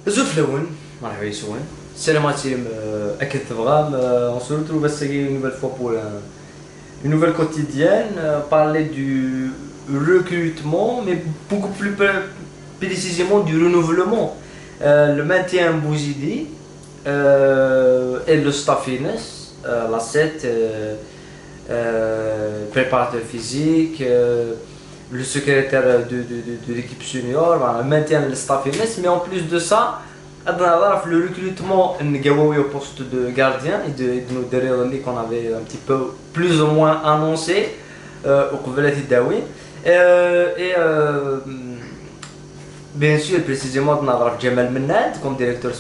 زوف لون مرحبا يسون السلام عليكم أكيد تبغى on se retrouve une nouvelle fois pour une nouvelle quotidienne parler du recrutement mais beaucoup plus précisément du renouvellement le maintien Bouzidi et le staffiness la 7 préparateur physique le secrétaire de l'équipe senior, voilà, maintien le staffiness, mais en plus de ça, le recrutement au poste de gardien et de nos derniers qu'on avait un petit peu plus ou moins annoncé au Kouvelati Dawi. Et bien sûr, précisément, on a Jamal Menad comme directeur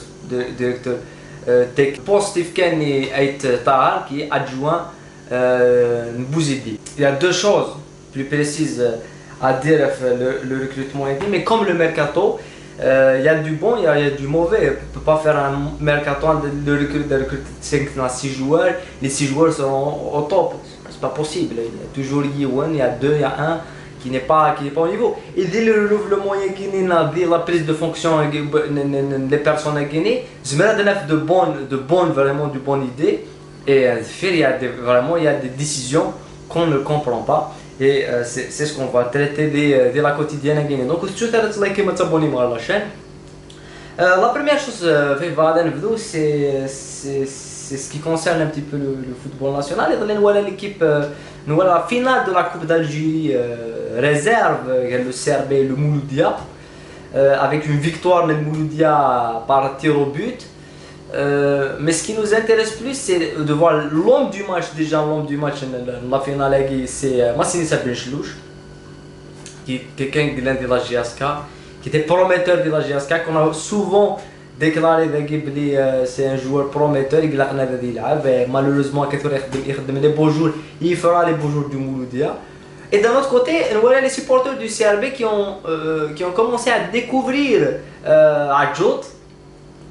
tech. Positif Kenny Ait Tahar qui est adjoint Bouzidi. Il y a deux choses plus précises à dire le recrutement est dit, mais comme le mercato, il y a du bon, il y a du mauvais. On ne peut pas faire un mercato de recruter 5 à 6 joueurs, les 6 joueurs seront au top. C'est pas possible. Il y a toujours il y a 2, il y a un qui n'est pas au niveau. Et dès le renouvellement dès la prise de fonction des personnes à Guinée, je me donne de bonnes idées. Et il y a des décisions qu'on ne comprend pas. Et c'est ce qu'on va traiter de la quotidienne à Guinée. Donc, si tu as liké, t'abonner à la chaîne. La première chose, c'est ce qui concerne un petit peu le football national. Et voilà l'équipe, voilà la finale de la Coupe d'Algérie réserve, le CRB et le Mouloudia, avec une victoire de Mouloudia par tir au but. Mais ce qui nous intéresse plus, c'est de voir l'homme du match. Déjà, l'homme du match, la finale, c'est Massini Benchelouche, qui est quelqu'un de la GSK, qui était prometteur de la GSK, qu'on a souvent déclaré c'est un joueur prometteur. Malheureusement, les beaux jours, il fera les beaux jours du Mouloudia. Et d'un autre côté, voilà les supporters du CRB qui ont commencé à découvrir Adjout,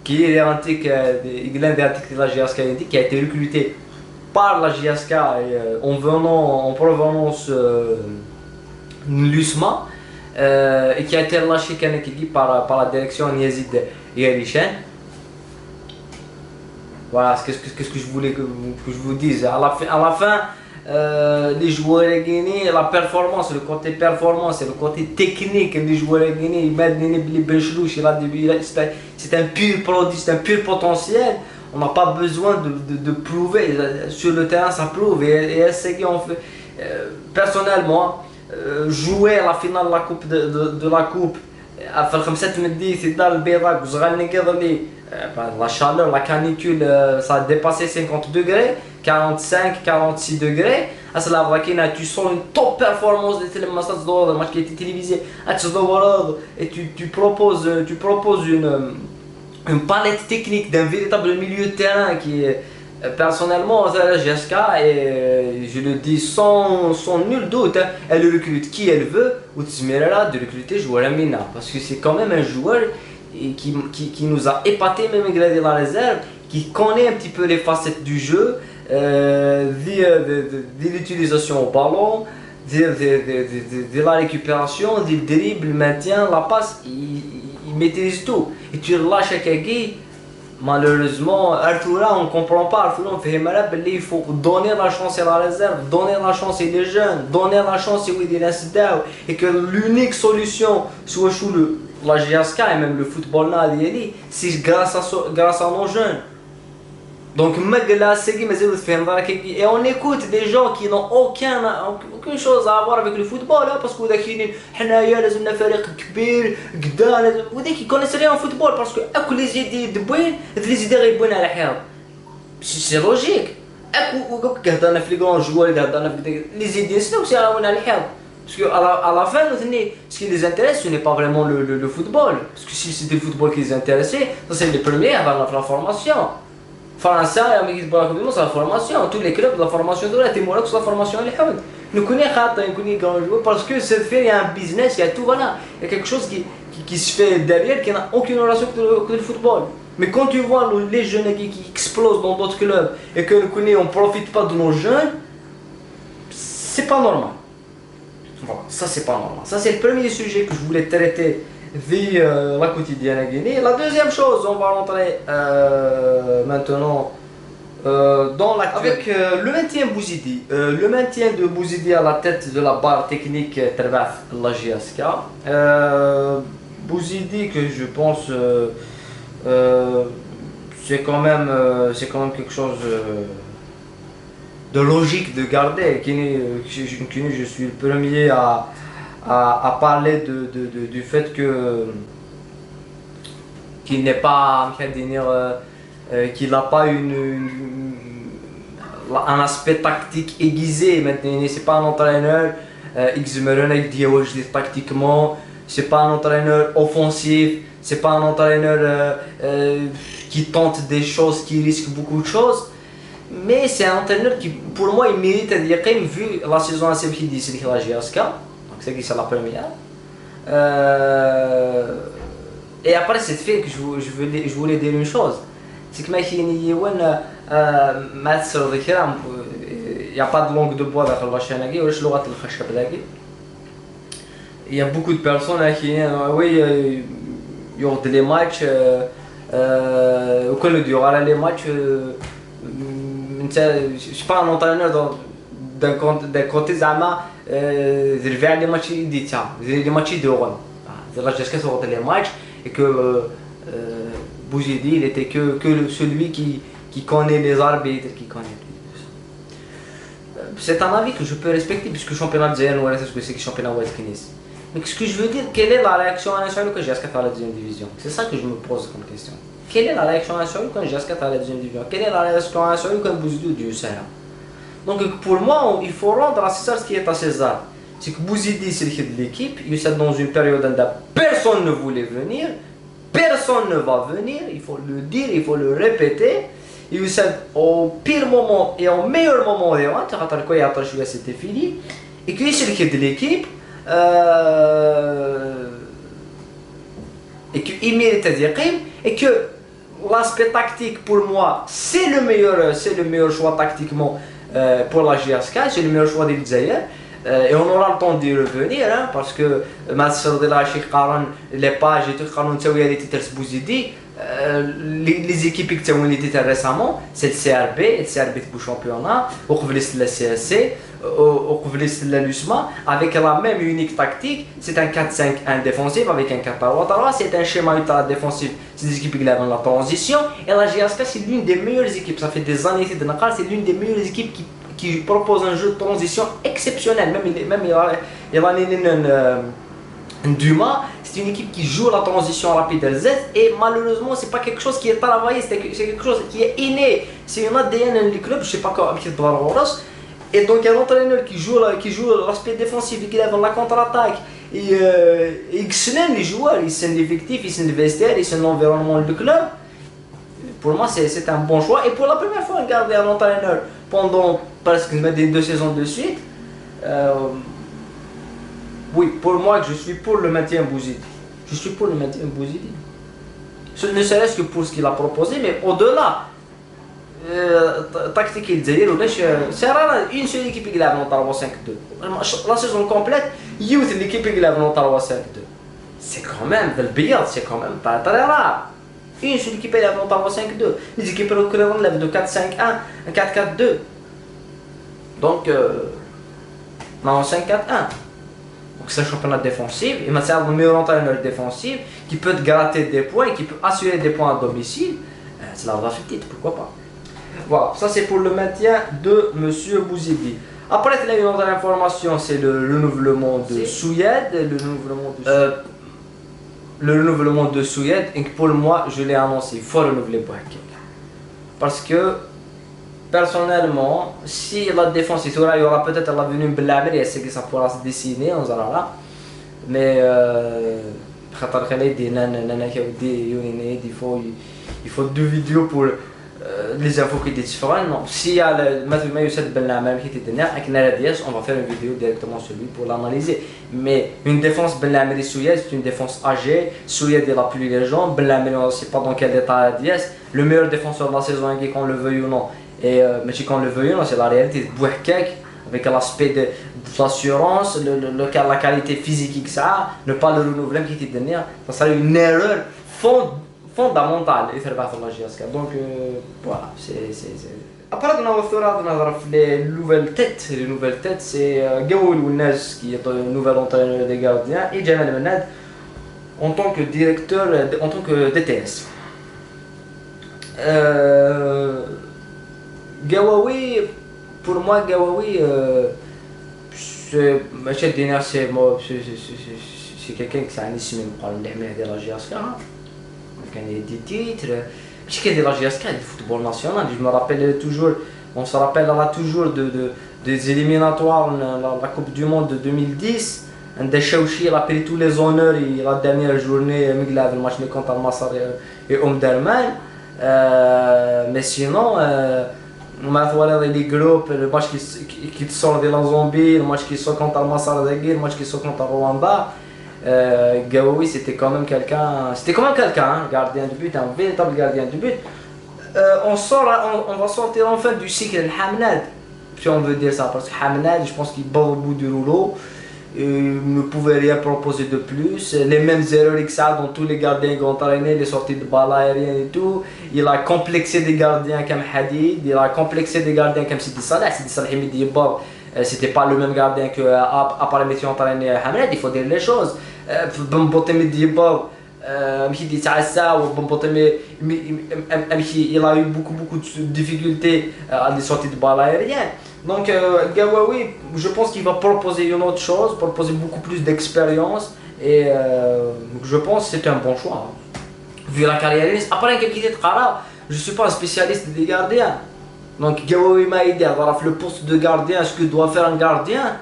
qui est l'un des antiques de la GSK, qui a été recruté par la GSK en provenance de l'USMA et qui a été relâché par la direction Yazid Yarishan. Voilà, qu'est-ce que je voulais que je vous dise. À la fin, les joueurs guinéens, la performance, le côté performance et le côté technique des joueurs guinéens, c'est un pur produit, c'est un pur potentiel. On n'a pas besoin de prouver. Sur le terrain, ça prouve. Et SCG, on fait, personnellement, jouer à la finale de la coupe, في الخمسات مدي في الدار البيضاء وصغار نقدر la chaleur, la canicule, ça a dépassé 50 degrés, 45, 46 degrés. Tu sens une top performance de match qui a été télévisé. Et tu proposes une palette technique d'un véritable milieu de terrain qui est personnellement la GSK, et je le dis sans nul doute, elle recrute qui elle veut ou de recruter joueur Amina, parce que c'est quand même un joueur qui nous a épaté même malgré la réserve, qui connaît un petit peu les facettes du jeu, de l'utilisation au ballon, de la récupération, du dribble, le maintien, la passe, il maîtrise tout. Et tu relâches à Kagui, malheureusement, Artura, on ne comprend pas. Artura, on fait mal, il faut donner la chance à la réserve, donner la chance aux jeunes, donner la chance aux Dinasdao, et que l'unique solution soit la GSK et même le football, c'est grâce à nos jeunes. Donc, et on écoute des gens qui n'ont aucune chose à voir avec le football, parce que qui connaissent rien au football, parce que les idées de Bouin, les idées à la herbe. C'est logique. Les grands joueurs, les idées, c'est aussi à la herbe. Parce qu'à la fin, ce qui les intéresse, ce n'est pas vraiment le football. Parce que si c'était le football qui les intéressait, c'est les premiers à avoir la formation. France, c'est la formation. Tous les clubs de la formation de la Timor, c'est la formation. Nous connaissons grands joueurs parce que il y a un business, il y a tout, voilà. Il y a quelque chose qui se fait derrière qui n'a aucune relation avec le football. Mais quand tu vois les jeunes qui explosent dans d'autres clubs et que nous ne profite pas de nos jeunes, c'est pas normal. Voilà, ça c'est pas normal. Ça c'est le premier sujet que je voulais traiter vie la quotidienne à Guinée. La deuxième chose, on va rentrer maintenant avec le maintien Bouzidi. Le maintien de Bouzidi à la tête de la barre technique Terbath la GSK. Bouzidi que je pense c'est quand même quelque chose de logique de garder. Je suis le premier à parler du fait que qu'il n'est pas qu'il n'a pas un aspect tactique aiguisé. Maintenant, c'est pas un entraîneur tactiquement, c'est pas un entraîneur offensif, c'est pas un entraîneur qui tente des choses, qui risque beaucoup de choses. Mais c'est un entraîneur qui, pour moi, il mérite à dire, vu la saison assez qui dit c'est la GSK, donc c'est la première. Et après cette fait que je voulais dire une chose, c'est que il n'y a pas de langue de bois dans la chaîne, il y a beaucoup de personnes qui disent oui, il y aura des matchs, au durant les matchs, je ne suis pas un entraîneur d'un côté Zama, les matchs les matchs de Rouen. Jusqu'à ce que les matchs et que Bouzidi il était que celui qui connaît les arbitres, qui connaît. C'est un avis que je peux respecter puisque le championnat de Zaire, c'est ce que c'est que le championnat ouest Guinness. Mais ce que je veux dire, quelle est la réaction nationale quand JSK à la deuxième division? C'est ça que je me pose comme question. Quelle est la réaction nationale quand JSK à la deuxième division? Quelle est la réaction nationale quand Bouzidi du Sahara? Donc pour moi, il faut rendre à César ce qui est à César. C'est que Bouzidi, c'est de l'équipe, il est dans une période où personne ne voulait venir, personne ne va venir, il faut le dire, il faut le répéter. Il est au pire moment et au meilleur moment de l'année, c'était fini, et qu'il est de l'équipe, et qu'il mérite à dire, et que l'aspect tactique pour moi, c'est le meilleur choix tactiquement pour la GSK, c'est le meilleur choix de l'Isaïe. Et on aura le temps d'y revenir hein, parce que les pages et tout les équipes qui ont été récemment, c'est le CRB, et le CRB pour championnat, au la CSC, au la LUSMA, avec la même unique tactique, c'est un 4-5-1 défensif avec un 4-3-3, c'est un schéma ultra défensif, c'est des équipes qui ont la transition, et la GSK c'est l'une des meilleures équipes, ça fait des années de Nakar, c'est l'une des meilleures équipes qui propose un jeu de transition exceptionnel, même il y a un Dumas, c'est une équipe qui joue la transition rapide Z et malheureusement c'est pas quelque chose qui est travaillé, c'est quelque chose qui est inné, c'est une ADN du club, je sais pas comment et donc il y a un entraîneur qui joue l'aspect défensif, qui lève la contre-attaque et il connaît les joueurs, il connaît l'effectif, il connaît le vestiaire, il connaît l'environnement du club. Pour moi c'est un bon choix et pour la première fois garder un entraîneur pendant presque 2 saisons de suite. Oui, pour moi, je suis pour le maintien Bouzidi. Je suis pour le maintien Bouzidi. Ne serait-ce que pour ce qu'il a proposé, mais au-delà, tactique il dit, c'est rare une seule équipe qui l'a en 3-5-2. La saison complète, youth l'équipe qui l'a en 3-5-2. C'est quand même, le billard, c'est quand même pas très rare. Une seule équipe qui l'a en 3-5-2. Les équipes qui lèvent de 4-5-1, 4-4-2. Donc, non, 5-4-1. Donc c'est un championnat défensif, et maintenant le meilleur entraîneur défensif qui peut te gratter des points, qui peut assurer des points à domicile, c'est la va titre, pourquoi pas. Voilà, ça c'est pour le maintien de Monsieur Bouzidi. Après, il y a une autre information, c'est le renouvellement de Souyed, le renouvellement de Souyed, et pour moi, je l'ai annoncé, il faut renouveler Bouhakek. Parce que personnellement, si la défense il y aura peut-être la venue de et c'est que ça pourra se dessiner, on verra là. Mais il faut 2 vidéos pour les infos qui étaient différentes. Non, s'il y a maintenant Youssef Ben Lamam qui était dernier, avec Naradias, on va faire une vidéo directement sur lui pour l'analyser. Mais une défense Ben Lamam et Souyed, c'est une défense âgée. Souyed il a plus les gens, Ben Lamam on ne sait pas dans quel état il est. Le meilleur défenseur de la saison, qu'on le veuille ou non. Et mais si qu'on le veuille, c'est la réalité. Bouhakek, avec l'aspect de l'assurance, la qualité physique que ça a, ne pas le renouveler, ça serait une erreur fondamentale. Donc voilà, après les nouvelles têtes, c'est Gaoul Ounas qui est un nouvel entraîneur des gardiens et Jamal Menad en tant que directeur, en tant que DTS. Gawawi, pour moi, Gawawi, c'est quelqu'un qui s'est initié par le de la GSK. Il y a des titres. Je sais que la GSK du football national. Je me rappelle toujours, on se rappellera toujours des éliminatoires, la Coupe du Monde de 2010. Il a pris tous les honneurs et la dernière journée, le match contre Al-Massar et Omdurman. Mais sinon, les groupes, le match qui sort de la Zambie, le match qui sort contre Al-Massar, le match qui sort contre Rwanda, Gaoui c'était quand même quelqu'un, gardien de but, un véritable gardien de but. On va sortir enfin du cycle de Hamnad, si on veut dire ça, parce que Hamnad, je pense qu'il bat au bout du rouleau. Il ne pouvait rien proposer de plus, les mêmes erreurs que ça dans tous les gardiens qui ont entraîné, les sorties de balles aériennes et tout. Il a complexé des gardiens comme Hadid, il a complexé des gardiens comme Sidi Salah. Sidi Salah c'était pas le même gardien que à part les métiers entraînés à Hamad, il faut dire les choses. Il a eu beaucoup de difficultés à des sorties de balles aériennes. Donc Gawawi, je pense qu'il va proposer une autre chose, proposer beaucoup plus d'expérience et je pense que c'est un bon choix. Vu la carrière, après un capitaine de Kara, je ne suis pas un spécialiste des gardiens. Donc Gawawi m'a aidé à voir le poste de gardien, ce que doit faire un gardien.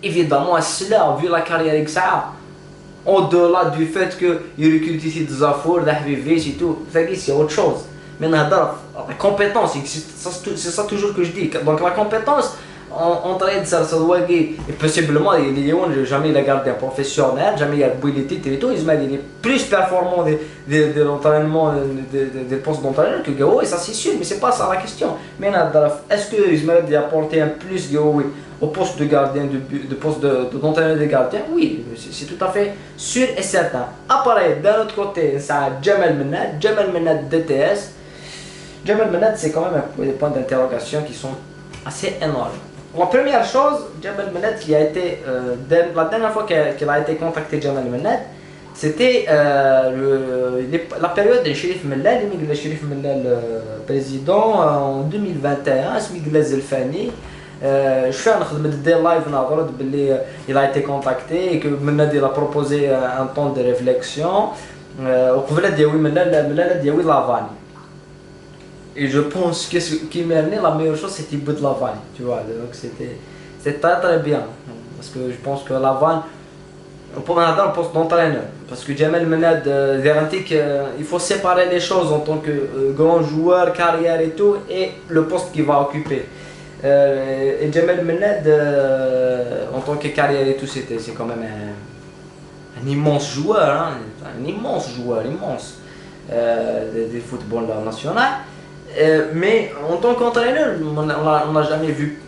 Évidemment, cela, vu la carrière que ça a, au-delà du fait qu'il recrute ici des affaires, des HVV et tout, c'est autre chose. Mais la compétence, c'est ça toujours que je dis. Donc la compétence, on traite de ça, et possiblement, il n'a jamais la gardien professionnel, jamais il a les titres et tout, il est plus performant de l'entraînement, des postes d'entraîneur que Gao, et ça c'est sûr, mais c'est pas ça la question. Mais est-ce que Ismaël doit apporter un plus Gao au poste de gardien, de poste d'entraîneur de gardien? Oui, c'est tout à fait sûr et certain. Après, d'un autre côté, ça a Jamal Menad DTS. Jamal Menad, c'est quand même des points d'interrogation qui sont assez énormes. La première chose, Jamal Menad, qui a été, la dernière fois qu'il a été contacté, Jamal Menad, c'était la période de Chérif Mellal, le Chérif Mellal président en 2021, Smigla Zelfani. Je fais un live, il a été contacté et que Menad a proposé un temps de réflexion. Et je pense que ce qui m'a amené, la meilleure chose, c'était bout de la vanne, tu vois. Donc c'était très bien. Parce que je pense que la vanne, on peut en avoir un poste d'entraîneur. Parce que Jamal Menad garantit qu'il faut séparer les choses en tant que grand joueur, carrière et tout, et le poste qu'il va occuper. Et Jamal Menad, en tant que carrière et tout, c'est quand même un immense joueur, hein, un immense joueur, du football national. Mais en tant qu'entraîneur, on n'a jamais vu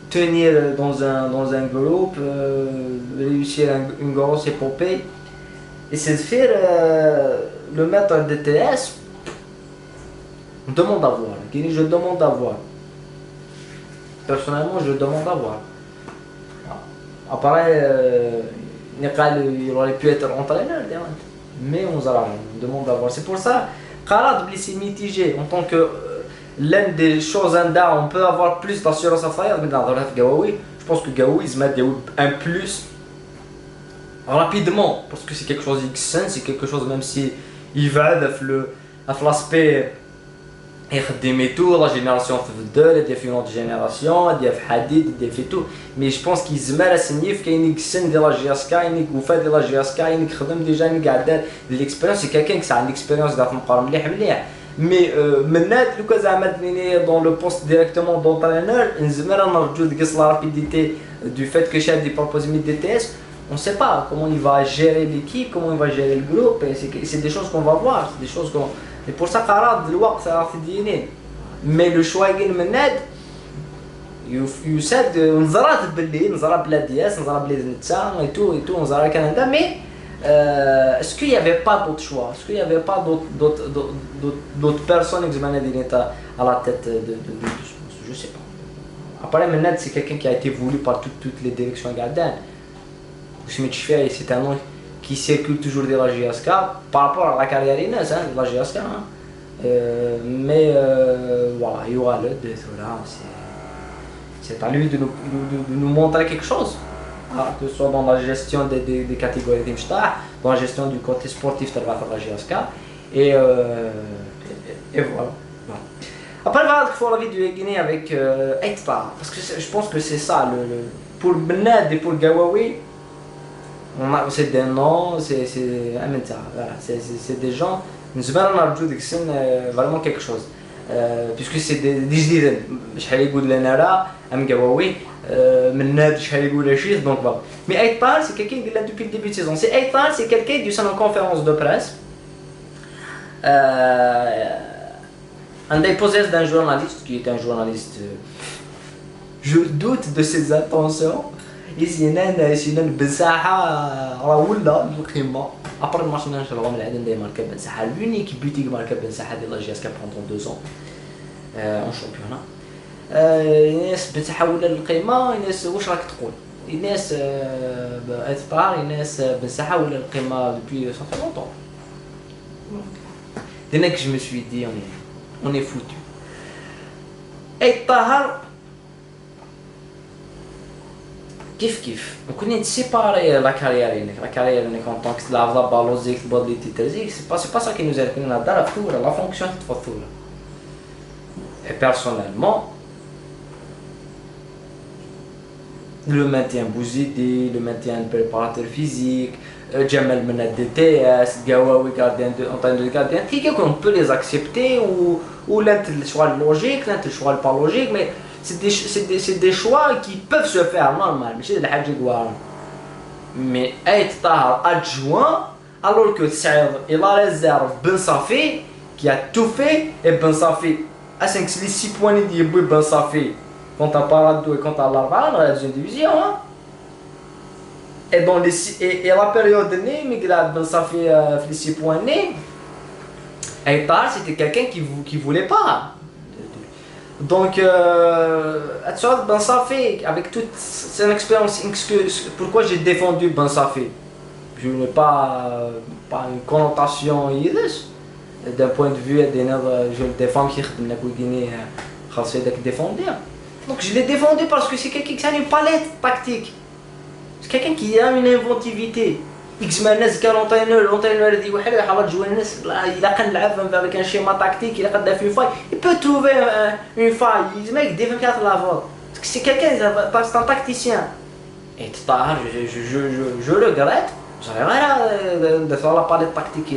tenir dans un groupe, réussir une grosse épopée. Et c'est de faire le mettre en DTS, on demande à voir. Je demande à voir. Personnellement, je demande à voir. Après, il aurait pu être entraîneur, mais on demande à voir. C'est pour ça. Khalad blessé mitigé en tant que l'une des choses on peut avoir plus d'assurance à faire, mais dans Gaoui, je pense que Gaoui se met un plus rapidement parce que c'est quelque chose d'excellent, c'est quelque chose même si il va avec l'aspect la génération future, il y a une autre génération, il y a Hadid, il y a tout, mais je pense qu'il se met à signifier qu'il y a une excellence de la GSK, il fait de la GSK, il déjà une garde de l'expérience, c'est quelqu'un qui a une expérience dans le mais maintenant, le cas dans le poste directement d'entraîneur, il se met à la rapidité du fait que chef des propositions de DTS, on ne sait pas comment il va gérer l'équipe, comment il va gérer le groupe, c'est des choses qu'on va voir, c'est des choses qu'on... Et pour ça, Khalad, le waqt, ça a fait. Mais le choix de Menad, you said نزرات باللي نزرا بلا دياس نزرا بلا نتا et tout نزرا كندا mais est-ce qu'il y avait pas d'autre choix, est-ce qu'il y avait pas d'autres personnes qui à la tête de je sais pas. Après maintenant c'est quelqu'un qui a été voulu par toutes les directions gardiennes. C'est un nom qui circule toujours de la GSK par rapport à la carrière Inès, hein, de la GSK. Hein. Mais voilà, il y aura le là, c'est à lui de nous montrer quelque chose. Que ce soit dans la gestion des catégories d'Imstar, dans la gestion du côté sportif de la GSK. Et voilà. Après, il faut la vidéo Guinée avec Aïtpa, parce que je pense que c'est ça, pour Benad et pour Gawawi, c'est des noms, c'est des gens, nous avons vraiment quelque chose. Puisque c'est des جديد شحال يقول لنا راه ام قواوي من ناد شحال يقول شيء donc voilà. Mais Aïtpa c'est quelqu'un qui est là depuis le début de saison. C'est Aïtpa, c'est quelqu'un qui est en conférence de presse. Un des posés d'un journaliste qui est un journaliste, je doute de ses intentions. Ici نان بصراحه راه ولا القمه après le match نشرو من العدن ديما مركب بن ساحه l'unique but qui marque بن ساحه ديال لا جي اس كا pendant 2 ans en championnat. الناس بن ساحه ولا القمه. الناس واش راك تقول الناس اثبار الناس بن ساحه ولا القمه depuis ça fait longtemps. Dès que je me suis dit on est foutu. Et Tahar كيف on connaît séparer la carrière en tant que la balozik bodliti terzik c'est pas ça qui nous aide dans la fonction de الثورة. Et personnellement le maintien Bouzidi, le maintien de préparateur physique, Jamal Menad DTS, Gawawi gardien de gardien, on peut les accepter ou l'un le choix logique, l'un le choix pas logique, mais c'est des choix qui peuvent se faire normal, mais être Tahar adjoint alors que Saïd et la réserve Ben Safi qui a tout fait et Ben Safi à 5 les 6 points de Ben Safi quand à Parado et quand à Larva dans la deuxième division hein? Et dans et la période de Migrad Ben Safi les 6 points et Tahar c'était quelqu'un qui voulait pas. Donc, Ben Safi, avec toute son expérience, pourquoi j'ai défendu Ben Safi? Je n'ai pas une connotation yiddish. D'un point de vue, je le défends qui est défendu. Donc, je l'ai défendu parce que c'est quelqu'un qui a une palette tactique. C'est quelqu'un qui a une inventivité. L'entraîneur dit il a avec un schéma tactique, il a une faille, il peut trouver une faille, il défend la voie. C'est quelqu'un, c'est un tacticien. Et Tahar, je le regrette, vous savez rien de faire la palette tactique.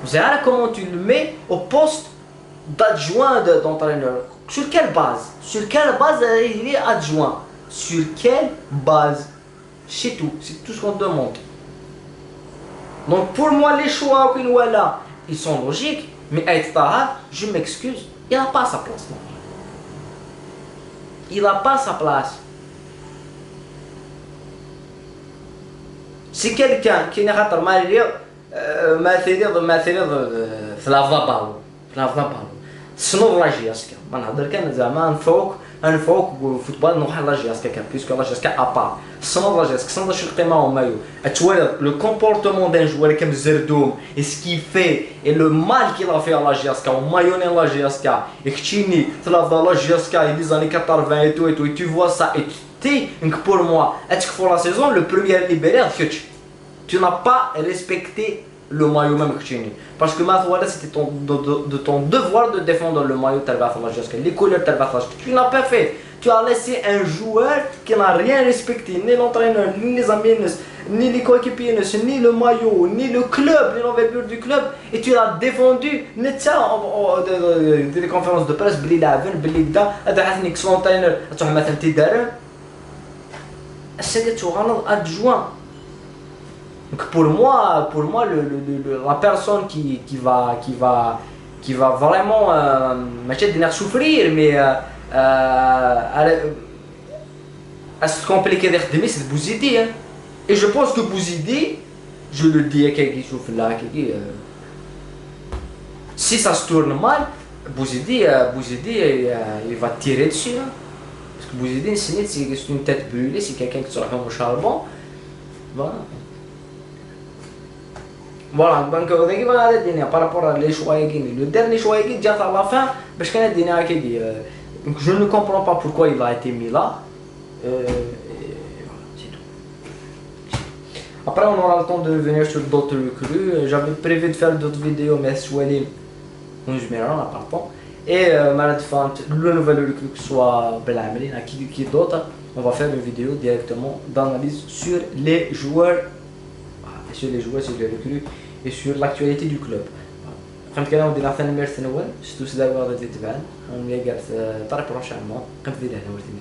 Vous savez rien comment tu le mets au poste d'adjoint d'entraîneur. Sur quelle base? Sur quelle base il est adjoint? Sur quelle base? C'est tout ce qu'on demande. Donc pour moi les choix ils sont logiques, mais Aït Tahar, je m'excuse, il n'a pas sa place. Il n'a pas sa place. C'est quelqu'un qui n'est pas صنو لا جي اس كا ما نهضر كان زعما نفوق فوتبال نروح لا جي اس كا بيسكو لا جي اس كا ابار صنو لا جي اس كا صنو شي القيمه هو مايو اتوالد لو كومبورتمون دان جوار كم زردوم اي سكي في اي لو مال كي لا في لا جي اس كا ومايوني لا جي اس كا اكتيني تلافا لا جي اس كا لي زاني 80 اي تو tu vois ça et tu donc pour moi est-ce que pour la saison le premier libéré tu n'as pas respecté le maillot même que tu es. Parce que maintenant c'était ton devoir de défendre le maillot de les couleurs de tu n'as pas fait. Tu as laissé un joueur qui n'a rien respecté, ni l'entraîneur, ni les amis, ni les coéquipiers, ni le maillot, ni le club, ni l'envergure du club. Et tu l'as défendu. Des conférences de presse, Bli Laven, Bli Gda, Adhathnik, son entraîneur, tu as mis un petit derrière. C'est tu as adjoint. Donc pour moi la personne qui va vraiment m'acheter de souffrir mais c'est compliqué d'être démis, c'est Bouzidi. Hein. Et je pense que Bouzidi, je le dis à quelqu'un qui souffle là, si ça se tourne mal, Bouzidi, il va tirer dessus. Hein. Parce que Bouzidi, c'est une tête brûlée, c'est quelqu'un qui sort comme au charbon. Voilà. Voilà, donc par rapport à les choix, le dernier choix est déjà à la fin, parce que je ne comprends pas pourquoi il a été mis là. Voilà, c'est tout. Après, on aura le temps de revenir sur d'autres recrues. J'avais prévu de faire d'autres vidéos, mais en général, on n'a pas le temps. Et le nouvel recrue que soit Belamri, qui d'autre, on va faire une vidéo directement d'analyse sur les joueurs, sur les recrues et sur l'actualité du club. فهمت كلام ودي نعطينا ميرسي نول شتو سدا واحد تبان ونلقى طريق بروشينمون قبل هنا ورتيني